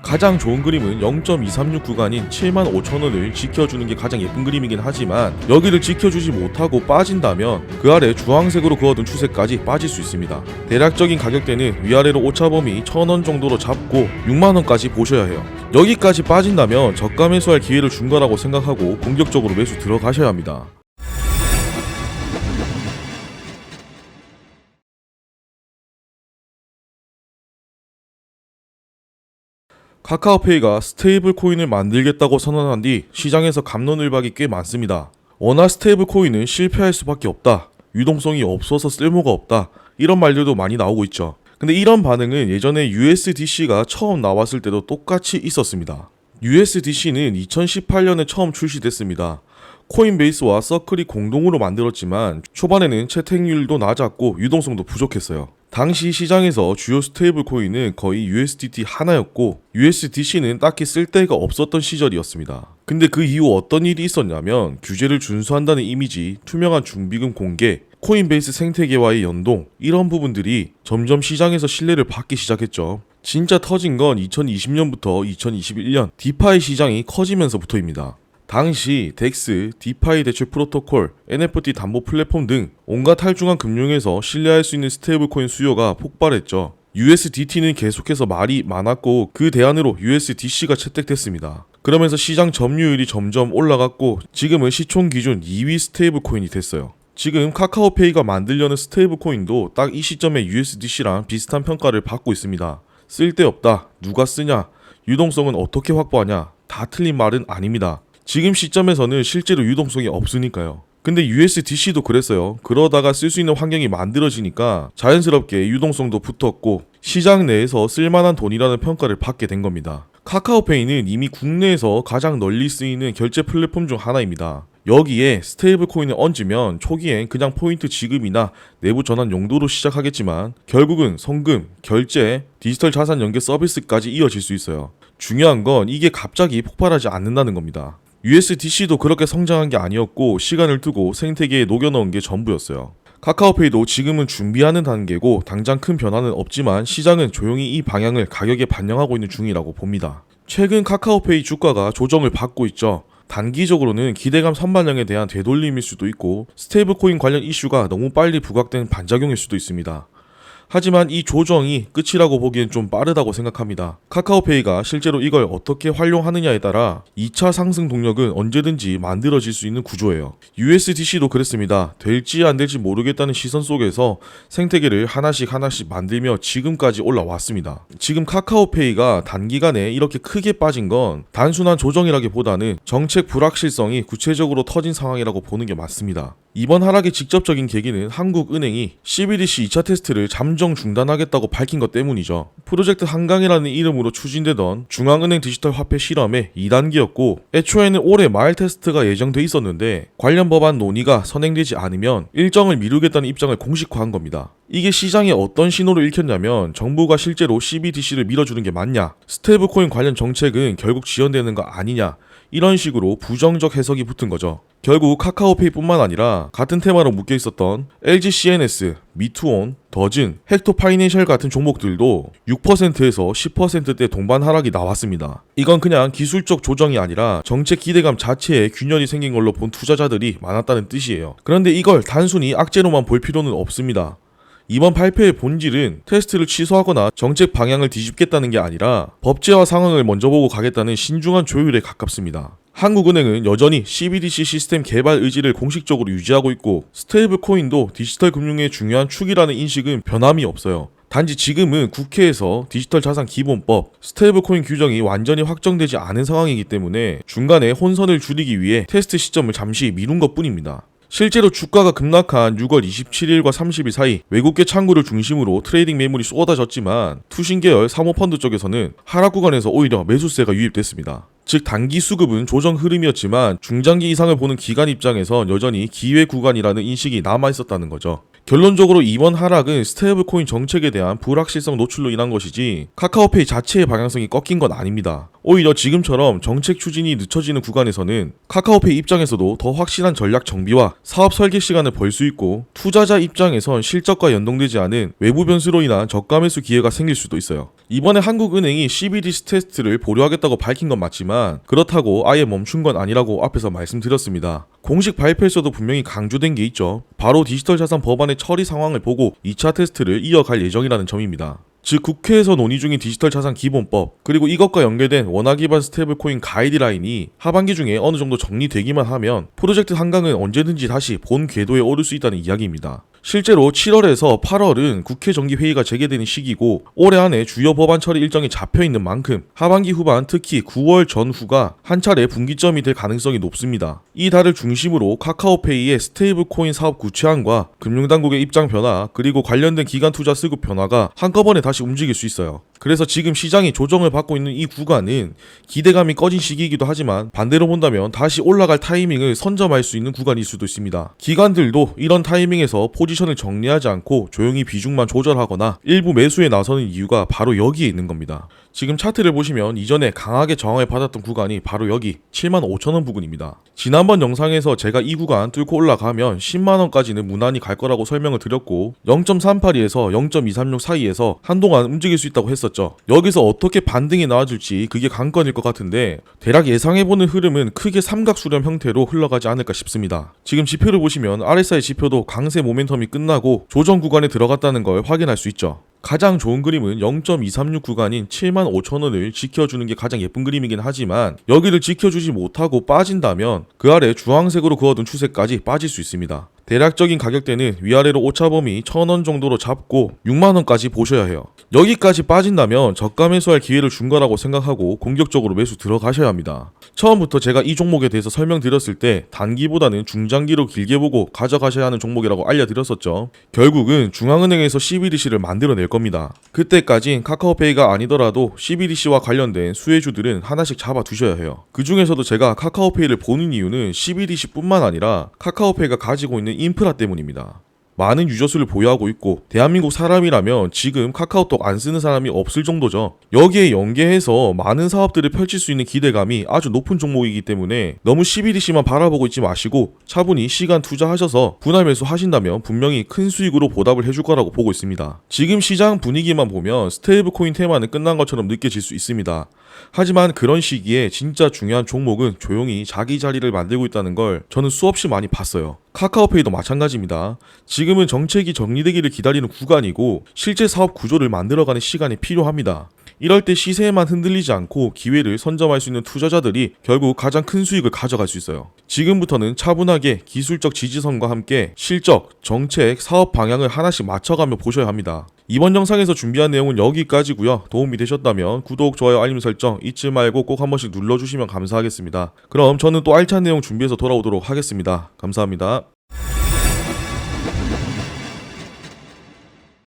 가장 좋은 그림은 0.236 구간인 75,000원을 지켜주는 게 가장 예쁜 그림이긴 하지만 여기를 지켜주지 못하고 빠진다면 그 아래 주황색으로 그어둔 추세까지 빠질 수 있습니다. 대략적인 가격대는 위아래로 오차범위 1,000원 정도로 잡고 6만원까지 보셔야 해요. 여기까지 빠진다면 저가 매수할 기회를 준 거라고 생각하고 공격적으로 매수 들어가셔야 합니다. 카카오페이가 스테이블 코인을 만들겠다고 선언한 뒤 시장에서 갑론을박이 꽤 많습니다. 워낙 스테이블 코인은 실패할 수밖에 없다, 유동성이 없어서 쓸모가 없다, 이런 말들도 많이 나오고 있죠. 근데 이런 반응은 예전에 USDC가 처음 나왔을 때도 똑같이 있었습니다. USDC는 2018년에 처음 출시됐습니다. 코인베이스와 서클이 공동으로 만들었지만 초반에는 채택률도 낮았고 유동성도 부족했어요. 당시 시장에서 주요 스테이블 코인은 거의 USDT 하나였고 USDC는 딱히 쓸데가 없었던 시절이었습니다. 근데 그 이후 어떤 일이 있었냐면 규제를 준수한다는 이미지, 투명한 중비금 공개, 코인베이스 생태계와의 연동, 이런 부분들이 점점 시장에서 신뢰를 받기 시작했죠. 진짜 터진 건 2020년부터 2021년 디파이 시장이 커지면서부터입니다. 당시 덱스, 디파이 대출 프로토콜, NFT 담보 플랫폼 등 온갖 탈중앙 금융에서 신뢰할 수 있는 스테이블코인 수요가 폭발했죠. USDT는 계속해서 말이 많았고 그 대안으로 USDC가 채택됐습니다. 그러면서 시장 점유율이 점점 올라갔고 지금은 시총 기준 2위 스테이블코인이 됐어요. 지금 카카오페이가 만들려는 스테이블코인도 딱 이 시점에 USDC랑 비슷한 평가를 받고 있습니다. 쓸데없다, 누가 쓰냐, 유동성은 어떻게 확보하냐, 다 틀린 말은 아닙니다. 지금 시점에서는 실제로 유동성이 없으니까요. 근데 USDC도 그랬어요. 그러다가 쓸 수 있는 환경이 만들어지니까 자연스럽게 유동성도 붙었고 시장 내에서 쓸만한 돈이라는 평가를 받게 된 겁니다. 카카오페이는 이미 국내에서 가장 널리 쓰이는 결제 플랫폼 중 하나입니다. 여기에 스테이블 코인을 얹으면 초기엔 그냥 포인트 지급이나 내부 전환 용도로 시작하겠지만 결국은 송금, 결제, 디지털 자산 연계 서비스까지 이어질 수 있어요. 중요한 건 이게 갑자기 폭발하지 않는다는 겁니다. USDC도 그렇게 성장한 게 아니었고 시간을 두고 생태계에 녹여넣은 게 전부였어요. 카카오페이도 지금은 준비하는 단계고 당장 큰 변화는 없지만 시장은 조용히 이 방향을 가격에 반영하고 있는 중이라고 봅니다. 최근 카카오페이 주가가 조정을 받고 있죠. 단기적으로는 기대감 선반영에 대한 되돌림일 수도 있고 스테이블코인 관련 이슈가 너무 빨리 부각된 반작용일 수도 있습니다. 하지만 이 조정이 끝이라고 보기엔 좀 빠르다고 생각합니다. 카카오페이가 실제로 이걸 어떻게 활용하느냐에 따라 2차 상승 동력은 언제든지 만들어질 수 있는 구조예요. USDC도 그랬습니다. 될지 안 될지 모르겠다는 시선 속에서 생태계를 하나씩 만들며 지금까지 올라왔습니다. 지금 카카오페이가 단기간에 이렇게 크게 빠진 건 단순한 조정이라기보다는 정책 불확실성이 구체적으로 터진 상황이라고 보는 게 맞습니다. 이번 하락의 직접적인 계기는 한국은행이 CBDC 2차 테스트를 잠정 중단하겠다고 밝힌 것 때문이죠. 프로젝트 한강이라는 이름으로 추진되던 중앙은행 디지털 화폐 실험의 2단계였고 애초에는 올해 말 테스트가 예정돼 있었는데 관련 법안 논의가 선행되지 않으면 일정을 미루겠다는 입장을 공식화한 겁니다. 이게 시장에 어떤 신호를 읽혔냐면 정부가 실제로 CBDC를 밀어주는 게 맞냐, 스테이블코인 관련 정책은 결국 지연되는 거 아니냐, 이런 식으로 부정적 해석이 붙은 거죠. 결국 카카오페이뿐만 아니라 같은 테마로 묶여 있었던 LG CNS, 미투온, 더즌, 헥토 파이낸셜 같은 종목들도 6%에서 10%대 동반 하락이 나왔습니다. 이건 그냥 기술적 조정이 아니라 정책 기대감 자체에 균열이 생긴 걸로 본 투자자들이 많았다는 뜻이에요. 그런데 이걸 단순히 악재로만 볼 필요는 없습니다. 이번 발표의 본질은 테스트를 취소하거나 정책 방향을 뒤집겠다는 게 아니라 법제화 상황을 먼저 보고 가겠다는 신중한 조율에 가깝습니다. 한국은행은 여전히 CBDC 시스템 개발 의지를 공식적으로 유지하고 있고 스테이블 코인도 디지털 금융의 중요한 축이라는 인식은 변함이 없어요. 단지 지금은 국회에서 디지털 자산 기본법, 스테이블 코인 규정이 완전히 확정되지 않은 상황이기 때문에 중간에 혼선을 줄이기 위해 테스트 시점을 잠시 미룬 것뿐입니다. 실제로 주가가 급락한 6월 27일과 30일 사이 외국계 창구를 중심으로 트레이딩 매물이 쏟아졌지만 투신 계열 사모펀드 쪽에서는 하락 구간에서 오히려 매수세가 유입됐습니다. 즉 단기 수급은 조정 흐름이었지만 중장기 이상을 보는 기관 입장에선 여전히 기회 구간이라는 인식이 남아있었다는 거죠. 결론적으로 이번 하락은 스테이블코인 정책에 대한 불확실성 노출로 인한 것이지 카카오페이 자체의 방향성이 꺾인 건 아닙니다. 오히려 지금처럼 정책 추진이 늦춰지는 구간에서는 카카오페이 입장에서도 더 확실한 전략 정비와 사업 설계 시간을 벌 수 있고 투자자 입장에선 실적과 연동되지 않은 외부 변수로 인한 저가 매수 기회가 생길 수도 있어요. 이번에 한국은행이 CBDC 테스트를 보류하겠다고 밝힌 건 맞지만 그렇다고 아예 멈춘 건 아니라고 앞에서 말씀드렸습니다. 공식 발표에서도 분명히 강조된 게 있죠. 바로 디지털 자산 법안의 처리 상황을 보고 2차 테스트를 이어갈 예정이라는 점입니다. 즉 국회에서 논의 중인 디지털 자산 기본법 그리고 이것과 연계된 원화 기반 스테이블코인 가이드라인이 하반기 중에 어느 정도 정리되기만 하면 프로젝트 한강은 언제든지 다시 본 궤도에 오를 수 있다는 이야기입니다. 실제로 7월에서 8월은 국회 정기회의가 재개되는 시기고 올해 안에 주요 법안 처리 일정이 잡혀있는 만큼 하반기 후반 특히 9월 전후가 한 차례 분기점이 될 가능성이 높습니다. 이 달을 중심으로 카카오페이의 스테이블코인 사업 구체안과 금융당국의 입장 변화 그리고 관련된 기간 투자 수급 변화가 한꺼번에 다시 움직일 수 있어요. 그래서 지금 시장이 조정을 받고 있는 이 구간은 기대감이 꺼진 시기이기도 하지만 반대로 본다면 다시 올라갈 타이밍을 선점할 수 있는 구간일 수도 있습니다. 기관들도 이런 타이밍에서 포지션을 정리하지 않고 조용히 비중만 조절하거나 일부 매수에 나서는 이유가 바로 여기에 있는 겁니다. 지금 차트를 보시면 이전에 강하게 저항을 받았던 구간이 바로 여기 75,000원 부근입니다. 지난번 영상에서 제가 이 구간 뚫고 올라가면 10만원까지는 무난히 갈 거라고 설명을 드렸고 0.382에서 0.236 사이에서 한동안 움직일 수 있다고 했었죠. 여기서 어떻게 반등이 나와줄지 그게 관건일 것 같은데 대략 예상해보는 흐름은 크게 삼각수렴 형태로 흘러가지 않을까 싶습니다. 지금 지표를 보시면 RSI 지표도 강세 모멘텀이 끝나고 조정 구간에 들어갔다는 걸 확인할 수 있죠. 가장 좋은 그림은 0.236 구간인 75,000원을 지켜주는 게 가장 예쁜 그림이긴 하지만 여기를 지켜주지 못하고 빠진다면 그 아래 주황색으로 그어둔 추세까지 빠질 수 있습니다. 대략적인 가격대는 위아래로 오차범위 1,000원 정도로 잡고 6만원까지 보셔야 해요. 여기까지 빠진다면 저가 매수할 기회를 준 거라고 생각하고 공격적으로 매수 들어가셔야 합니다. 처음부터 제가 이 종목에 대해서 설명드렸을 때 단기보다는 중장기로 길게 보고 가져가셔야 하는 종목이라고 알려드렸었죠. 결국은 중앙은행에서 CBDC를 만들어낼 겁니다. 그때까진 카카오페이가 아니더라도 CBDC와 관련된 수혜주들은 하나씩 잡아두셔야 해요. 그 중에서도 제가 카카오페이를 보는 이유는 CBDC뿐만 아니라 카카오페이가 가지고 있는 인프라 때문입니다. 많은 유저수를 보유하고 있고 대한민국 사람이라면 지금 카카오톡 안 쓰는 사람이 없을 정도죠. 여기에 연계해서 많은 사업들을 펼칠 수 있는 기대감이 아주 높은 종목이기 때문에 너무 CBDC만 바라보고 있지 마시고 차분히 시간 투자하셔서 분할 매수 하신다면 분명히 큰 수익으로 보답을 해줄 거라고 보고 있습니다. 지금 시장 분위기만 보면 스테이블코인 테마는 끝난 것처럼 느껴질 수 있습니다. 하지만 그런 시기에 진짜 중요한 종목은 조용히 자기 자리를 만들고 있다는 걸 저는 수없이 많이 봤어요. 카카오페이도 마찬가지입니다. 지금은 정책이 정리되기를 기다리는 구간이고 실제 사업 구조를 만들어가는 시간이 필요합니다. 이럴 때 시세에만 흔들리지 않고 기회를 선점할 수 있는 투자자들이 결국 가장 큰 수익을 가져갈 수 있어요. 지금부터는 차분하게 기술적 지지선과 함께 실적, 정책, 사업 방향을 하나씩 맞춰가며 보셔야 합니다. 이번 영상에서 준비한 내용은 여기까지고요. 도움이 되셨다면 구독, 좋아요, 알림 설정 잊지 말고 꼭 한 번씩 눌러주시면 감사하겠습니다. 그럼 저는 또 알찬 내용 준비해서 돌아오도록 하겠습니다. 감사합니다.